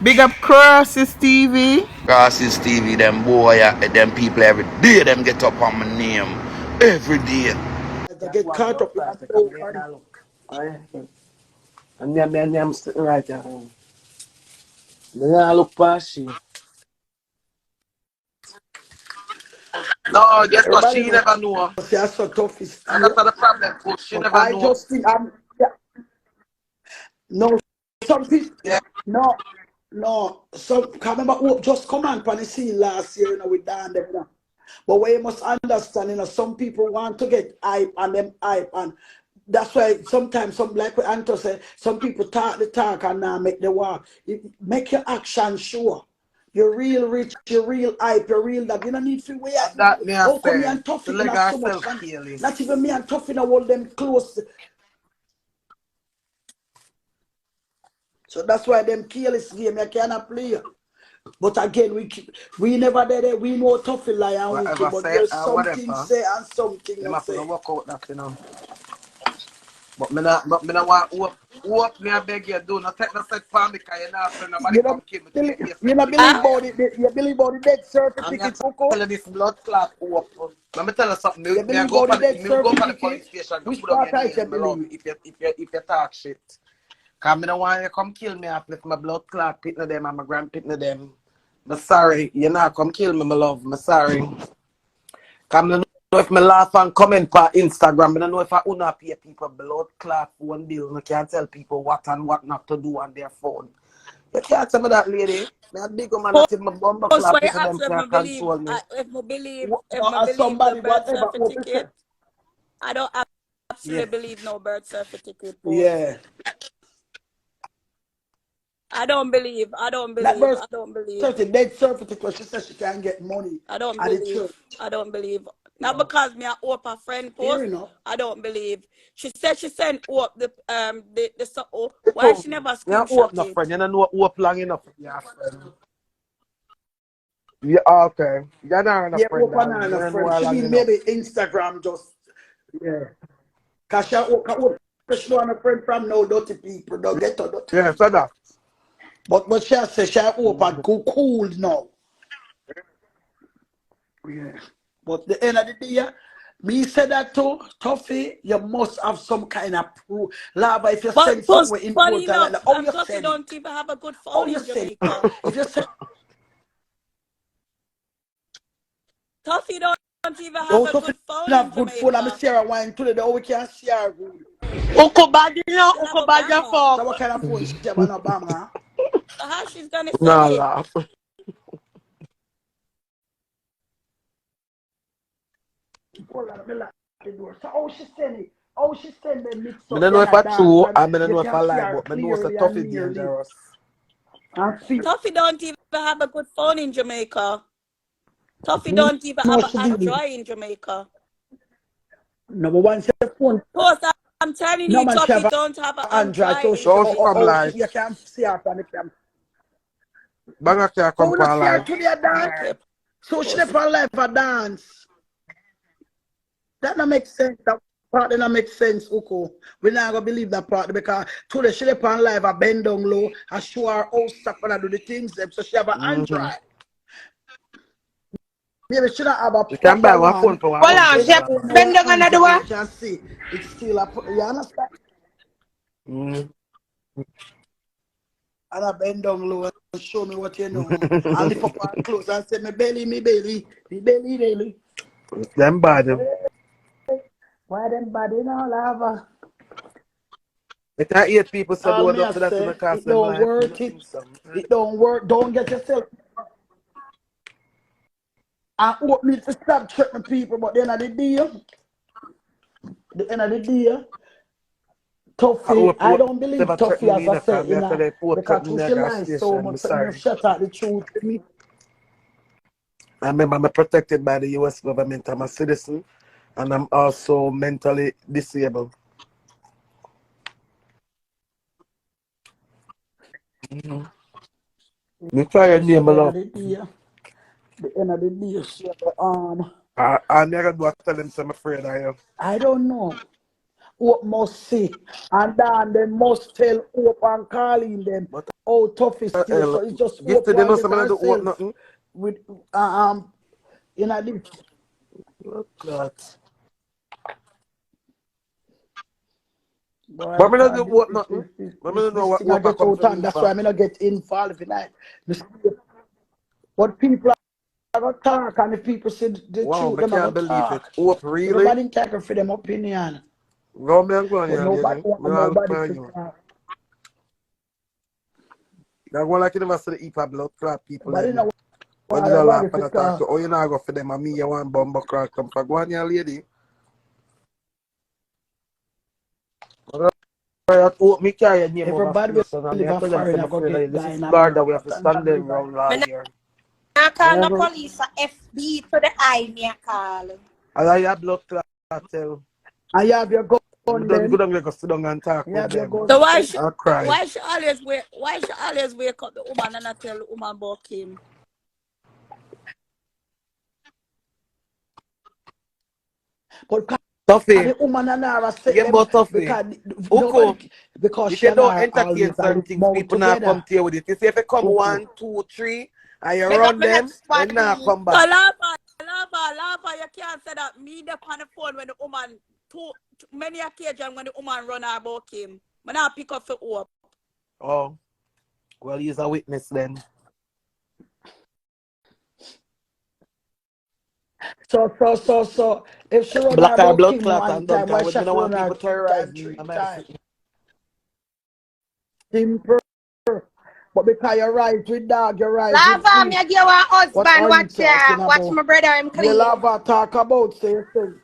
Big up Crosses TV. Crosses TV, them boy, them people every day, them get up on my name. Every day. I get caught up in that look. And then I'm sitting right there. Then I look past you. No, guess what? Everybody She never know. knows that's so tough. And that's the problem, Puss. She never I know. just think no, some people, Yeah. no, some, can remember, just come on the scene last year, with Dan, them, But what you must understand, some people want to get hype and them hype, and that's why sometimes, like what Anto said, some people talk the talk and now make the walk. Make your action sure. You're real rich, you're real hype, you're real that. You don't need to wear. That me How come me say. and Tuffy The in leg so much herself killing. not even me and Tuffy hold them close. So that's why them careless game you cannot play. But again, we never did it. We know Tuffy Liar&Wicked, but there's something say and something Them not have to say. work out that, But me not want hope me I beg you do not take no set for me because you not friend nobody You come know, kill me to get me you not believe about it. You believe about the dead I'm certificate, Coco? telling this blood clot hope. Let me tell you something. You Me I believe go about for the dead me go for the police certificate? station to Which put on part your I name, can me love, believe? if you talk shit. Cause me don't want you come kill me after my blood clot pitting them and my grand pitting them. I'm sorry, you not come kill me, my love. I'm sorry. Cause me don't know if me laugh and comment on Instagram. I don't know if I wanna pay people blood clot phone bill. I can't tell people what and what not to do on their phone. You can't tell me that, lady. Me a big man that in my bumper Post clap where you if ask them if I can't believe, control me. if I As believe the somebody, birth whatever, what we say. certificate, I don't actually Yeah. believe no birth certificate post. Yeah. I don't believe. That verse I don't believe. certain dead certificate, she said she can't get money I don't at the believe. church. I don't believe. Not because me I hope a friend Fair post. enough. I don't believe. She said she sent up the so why she never You hope screenshot no it? friend. You don't know hope long enough. Yeah, friend. Yeah, okay. You're not enough Yeah, friend, open darling. and You a don't know friend. how She long mean enough. maybe Instagram just, yeah. Cause she want a friend from no dirty people, don't get her dirty Yeah, so people. that. But she say she open cool now. Yeah. But the end of the day, me said that too, Tuffy, you must have some kind of proof. Lava, if you But send post something funny important like enough, that, how you Tuffy send it? don't even have a good How phone you in send it? Jamaica. If you send Tuffy don't even have a Tuffy good phone in have good phone, I'm Jamaica. Sarah wine today, the how we can see her good. She have a banger. So what kind of phone she have an Obama? So how she's gonna send No, it? laugh. Hold on, me lock the door. So how she send it? How she send the mix I up don't know then if a I dance true and and I don't you know if can I see lie, her but I know it's a clearly tough and is nearly. dangerous. And see, Tuffy don't even have a good phone in Jamaica. Tuffy me don't even know have she an did it. Android in Jamaica. Number one, she have phone. Post, I'm telling No you, man, she Tuffy have don't have an Android, Android so in she, So she come Jamaica. live. you can see her from the camera. Bang can How come you for see her live. today a dance? Okay, So she post. never live a dance. That don't make sense. That part don't make sense, Uko. We not gonna believe that part because today she left on live a bend down low and show her how stop and do the things them. So she have an Android. Maybe she don't have a You can buy proper one phone one. for Hold on, Then she $100. you know bend an down another Android one. you can see. It's still a you understand? Mm. And I bend down low and show me what you know. I lift up her clothes and say, me belly, me belly, me belly, belly. It's them bad. Why them body now, lava? I can't hear people say All do me up I to that in the say, cast it them don't life. work it. It don't work. Don't get yourself. I hope me to stop tripping people, but the end of the day, Tuffy, I don't believe Never Tuffy threaten as me in I a say, car. Me after they put because threaten who me she at gas lies so station. I'm much, so you sorry. shut out the truth to me. I remember I'm protected by the US government. I'm a citizen and I'm also mentally disabled. You try your So name, my the end of love. the day, she I never do I tell them so I'm afraid I am. I don't know. Hope must see, and then they must tell Hope and Carlin them. But oh tough is still. So it's just Give hope to them one no get somebody do hope ourselves nothing. with you know this. Blood clot. Boy, But me not do because hope nothing. But me don't know this what thing I hope I get come out for and me that's why for. I not get involved in that. But people are gonna talk and if people say the Wow, truth, I them are can't gonna believe it. talk. Hope really? Everybody entitled for them opinion. Go me and go on But here, nobody lady. want Me all look nobody for to you. talk. Now go like you never see the heap of blood clot people But you them. know When what did I everybody laugh to and I talk talk. to oh you not go for them and me you want bumbo clot come for go on here, lady. I hope me carry your name over Everybody will Facebook and me live I a tell them say foreign my and go friend get this is dying and Florida we murder. have to stand there around all Me year. not call no Never. police a FB to the eye me a call. I have blood clot tell. And you have your We gun don't go then. down there go sit down and talk You with have your them. gun So then. I cry. why she always wake up the woman and I tell the woman about him? But Tuffy, the woman and her set yeah, them but Tuffy. because Uko, nobody because if she you and don't her entertain always a certain live things, mouth people not come together. to you with it. You see, if you come Okay. 1, 2, 3, and you Big up run my them, next then not body. come So back. lava, you can't say that me up on the phone when the woman many occasions when the woman run her about him. When I pick up for hope. Oh, well, he's a witness then. So if she run her Black eye about blood Kim clot one and done. time, why Cause she when me have no to run want her people two time, terrorize me, three I'm like, time? Simple. But because you're right with dog, you're right with Lava, me fish. a give her What husband are you talking watch about? my brother him The clean. lava talk about say thing.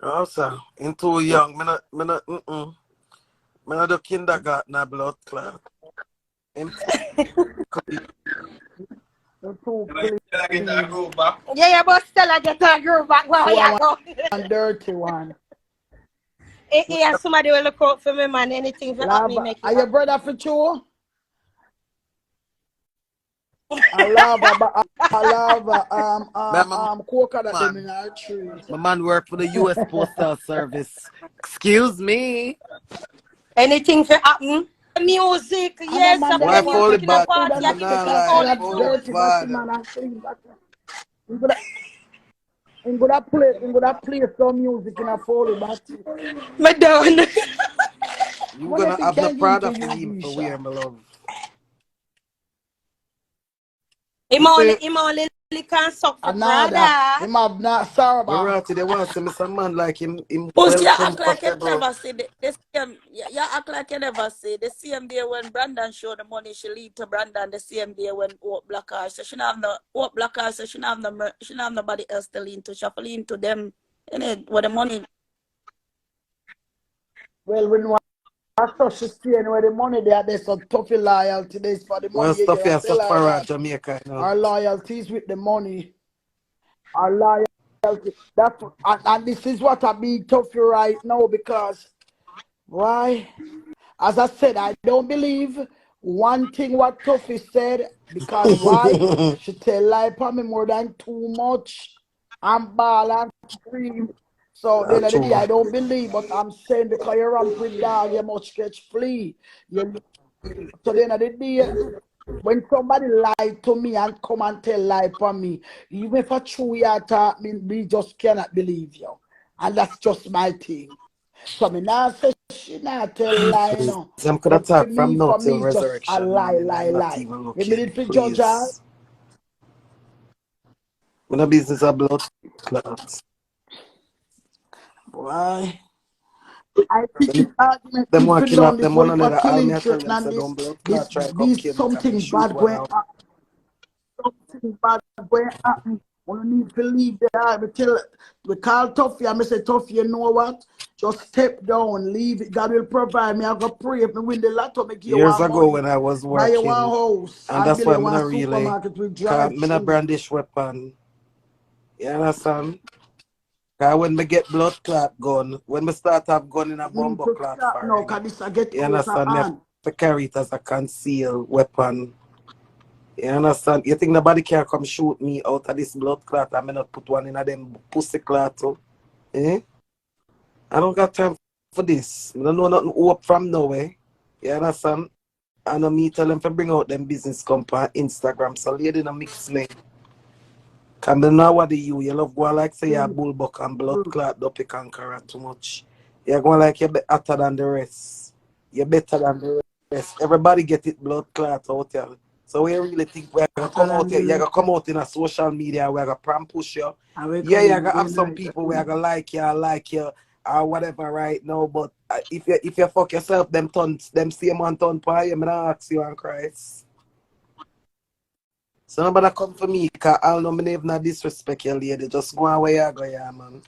oh, sir, in too young, me not do kindergarten blood clot. Him The two clean. Yeah, but still I get a groove back where Poor you go. one, dirty one. Yeah, somebody will look out for me, man. Anything for happen, Lava. make it Are your happen. brother for sure? A lava, but a lava, my coconut them in man. our tree. My man work for the U.S. Postal Service. Excuse me. Anything for happen. Music, And a yes, I man play that Wife only music in a bad. who party, does I I'm not give not because people say lie. all the that Only food. dirty dirty bad. man and clean. He could have play some music in a foley battery. Me done. You What if gonna he have the can give Prada to for you, him for wear, Bisha? my love. him You only, see, him only can suck for Another. Prada. Him have not Saraba. Marati, they want to see me some man like him Puss, well you act like you comfortable. never see the same. You act like you never see the same day when Brandon showed the money. She lead to Brandon the same day when Hope Black Eye. So she not have no Hope Black Eye. So she not have no she not have nobody else to lean to. She have to lean to them. You know, with the money. Well, when I saw she staying where the money there's some tough loyalty. There's for the Well, money you stuff get. I here tell her suffer at that. Jamaica, you know. Our loyalties with the money. Our loyalty. That's and this is what I be tough right now because why? As I said, I don't believe one thing what Tuffy said because why? She tell lie upon me more than too much. I'm ball and scream. So then That's of the day, true. I don't believe, but I'm saying because you ramp with dog, you must catch flea. So then of the day, when somebody lie to me and come and tell lie upon me, even if I true you talk, me just cannot believe you. And that's just my thing. So me now say she not tell lie, you Please, know. I'm gonna But talk from now for till me, it's just a resurrection lie, morning. lie, I'm not lie. even If me looking. need to judge her, Please. When a business a blood clots. why? I think this argument Them need want to kill done up this them one whole for another. All me killing I tell threaten them and say don't blood this clot try come this kill me cause me something shoot bad one going out. something bad going happen. We need to leave the eye. We call Tuffy and I say Tuffy, you know what? Just step down, leave it. God will provide me. I go pray if me win the lotto, make you Years want ago money. when I was Buy you one working, house and and that's build why you I'm one not really, supermarket with cause drive me not through. brandish weapon. You understand? Cause when me get blood clot gun, when me start have gun in a Need bomber to clot stop now, firing, cause this I get you out of understand? Me have hand. to carry it as a concealed weapon. You understand? You think nobody can come shoot me out of this blood clot and me not put one in a them pussy clot too? Eh? I don't got time for this. I don't know nothing hope from nowhere. You understand? I know me tell them to bring out them business company on Instagram. So lady no mix me. Can me know what you love go like say you're bullbuck and blood clot dopey conqueror too much. You're going like you're better than the rest. You're better than the rest. Everybody get it blood clot out here. So we really think we're gonna come out here, you're gonna come out in a social media, we're gonna pram push you. Yeah, you're gonna have some people we're gonna like you, or whatever right now. But if you fuck yourself, them same man turn pie, I'm gonna ask you on Christ. So nobody come for me, cause I'll know me never disrespect your lady. Just go away you go, yeah, man.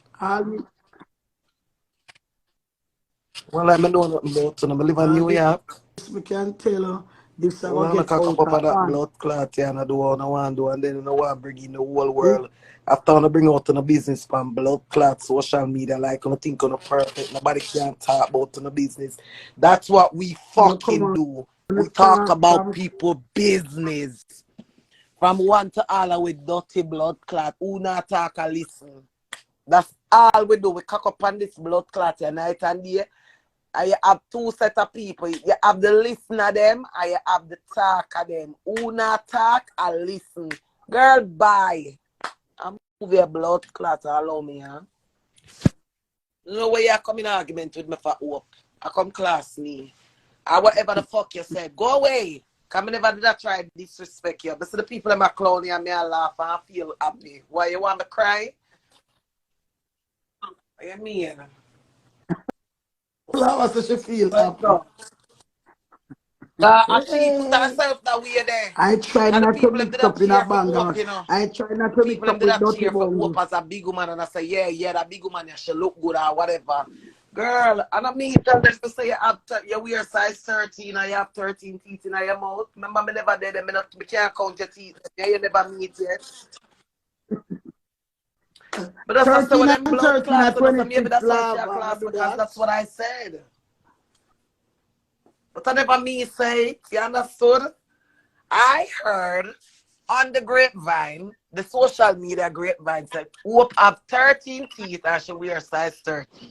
Well, I know nothing about you. I live in New York. We can tell her this I Well, will I get cock out up of that hand. blood clot here and I do what I want to do, and then I want to bring in the whole world. After I bring out on the business from blood clot, social media, like I think on the perfect. Nobody can talk about on the business. That's what we fucking do. We talk about people business. From one to all with dirty blood clot. Who not talk or listen. That's all we do. We cock up on this blood clot here night and day. And you have two set of people. You have the listen of them and you have the talk of them. Who not talk and listen. Girl, bye. I'm move your blood clot allow me, huh? No way you come in argument with me for hope. I come class me. Or whatever the fuck you say. Go away. Cause I never did I try to disrespect you. But see the people in my clown and me I laugh and I feel happy. Why you want me to cry? What you mean? Flower so she feel But happy. no. And she put herself that way there. I try And the not to people them mix did a up in a cheer for bang. hope, you know. I try not to mix People them up did with a dirty cheer for hope bungle. as a big woman and I say, yeah, that big woman, yeah, she look good or whatever. Girl, and I mean tell them to say you wear size 13 and you have 13 teeth in your mouth. Remember me never did them, me can't count your teeth. Yeah, you never meet yet. But that's just 13 what and them blood 13 clots and and maybe 26 that's why she a lava. I class do because that. that's what I said. But I never me say it, you understood? I heard on the grapevine, the social media grapevine said, Hope have 13 teeth and she wear size 13.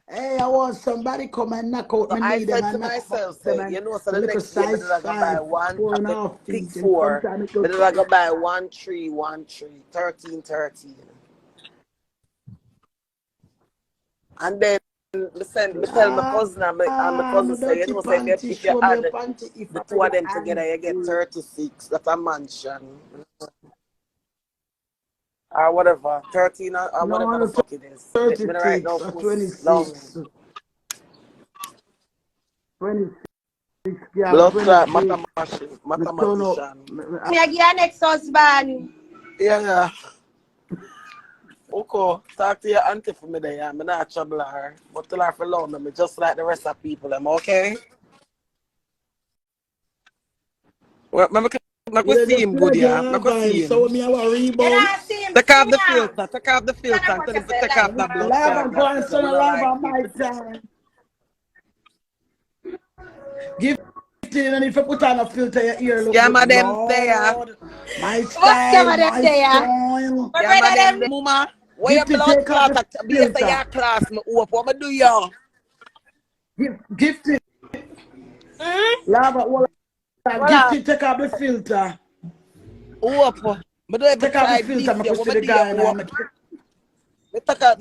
Hey, I want somebody come and knock out So my I knee them said to and knock myself, out them say, and you know, so the the little next day, I size did I go buy 5, one, four I and a pick, half pick feet and 4. sometimes it But go then I go size buy 5. 1, 3, 1, 3, 13, 13. And then me tell my cousin and my cousin My say, you dirty know, say panty, if you show me add your panty if the I two of your them hand together, you get full. 36. That's a mansion. Or whatever. 13 or No, whatever the no, fuck it is. Me right now 36 or Puss long. 26. 26, girl, Blood clot, 26. Me turn up. mathematician. Me a your next husband. Yeah. Okay, talk to your auntie for me there, yeah. I'm not trouble her. But tell her for long, me just like the rest of people, them, okay? Well, me go Yeah, see just him good, plug yeah. your Me go vine. see So him. me have a You rebound. don't see him, Take see off me the now. filter, take off the Turn filter up and what tell you him to feel take like, off the blood man. Lava clot go and glasses. son We of don't like lava it. my time. Give it and if you put on a filter, your ear look good. Scammer them there. Lord. My What's style, some of them my there? style. My Scammer brother them them. there. Mama, where your Gift it, blood take off clot the at? Be a filter. your class, me hope. What me do you? Gift it. Lava, gift Voila. it, take off the filter. Hope. Me don't ever Take off the try filter, this I here. could What see me the do you guy and I hope? make Me take out